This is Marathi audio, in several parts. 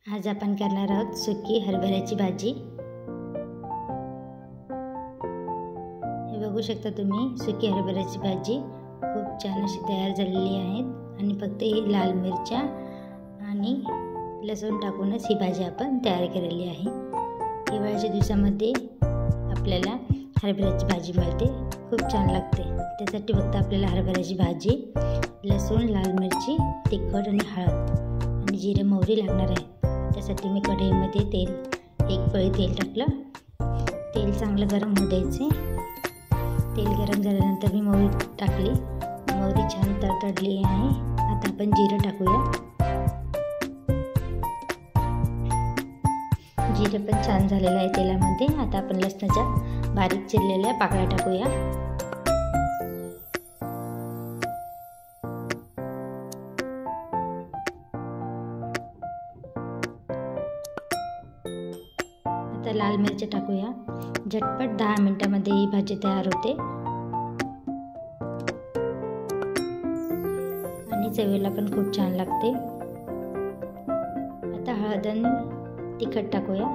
आज आपण करणार आहोत सुकी हरभऱ्याची भाजी। हे बघू शकता तुम्ही, सुकी हरभऱ्याची भाजी खूप छान अशी तयार झालेली आहे आणि फक्त ही लाल मिरच्या आणि लसूण टाकूनच ही भाजी आपण तयार केलेली आहे। हिवाळ्याच्या दिवसामध्ये आपल्याला हरभऱ्याची भाजी मिळते, खूप छान लागते। त्यासाठी फक्त आपल्याला हरभऱ्याची भाजी, लसूण, लाल मिरची, तिखट आणि हळद आणि जिरे मोहरी लागणार आहे। त्यासाठी मी कढईमध्ये एक पळी तेल टाकलं। तेल चांगलं गरम होऊ द्यायचे। तेल गरम झाल्यानंतर मी मोहरी टाकली। मोहरी छान तडतडली आहे। आता आपण जिरं टाकूया। जिरं पण छान झालेलं आहे तेलामध्ये। आता आपण लसणाच्या बारीक चिरलेल्या पाकळ्या टाकूया। आता लाल मिरची टाकूया। झटपट 10 मिनिटांमध्ये ही भाजी तयार होते आणि चवीला पण खूप छान लागते। आता हळद आणि तिखट टाकूया।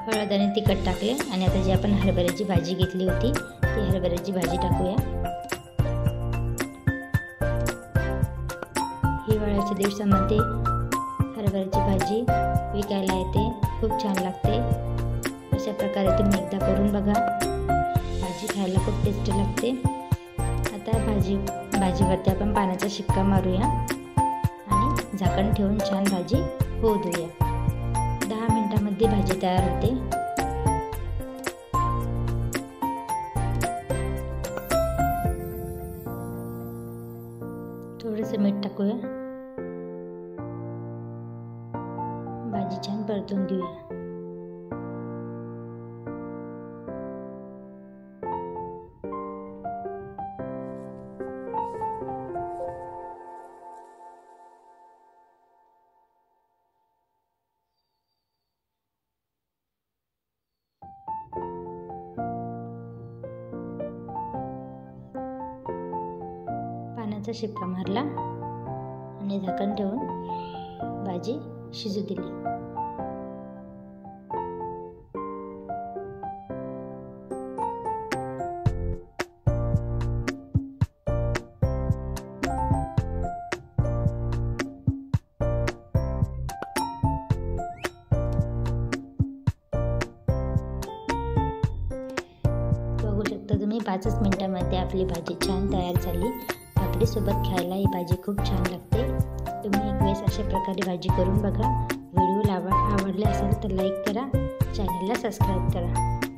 हळद आणि तिखट टाकले आणि आता जी आपण हरभऱ्याची भाजी घेतली होती ती हरभऱ्याची भाजी टाकूया। हिवाळ्याच्या दिवसामध्ये हरभऱ्याची भाजी विकायला येते, खूप छान लागते। अशा प्रकारे तुम्ही एकदा करून बघा, भाजी खायला खूप टेस्टी लागते। आता भाजीवरती आपण पाण्याचा शिपका मारूया आणि झाकण ठेवून छान भाजी होऊ देऊया। 10 मिनिटांमध्ये भाजी तयार होते। थोडंसं मीठ टाकूया। भाजी छान परतून घेऊया। पाण्याचा शिपका मारला आणि झाकण ठेवून भाजी शिजू दिली। बघू शकता तुम्ही, 5 मिनिटांमध्ये आपली भाजी छान तयार झाली। भाकरीसोबत खायला ही भाजी खूप छान लागते। तुम्ही एक वेळेस अशा प्रकारे भाजी करून बघा। व्हिडिओ आवडले असेल तर लाईक करा, चॅनलला सबस्क्राईब करा।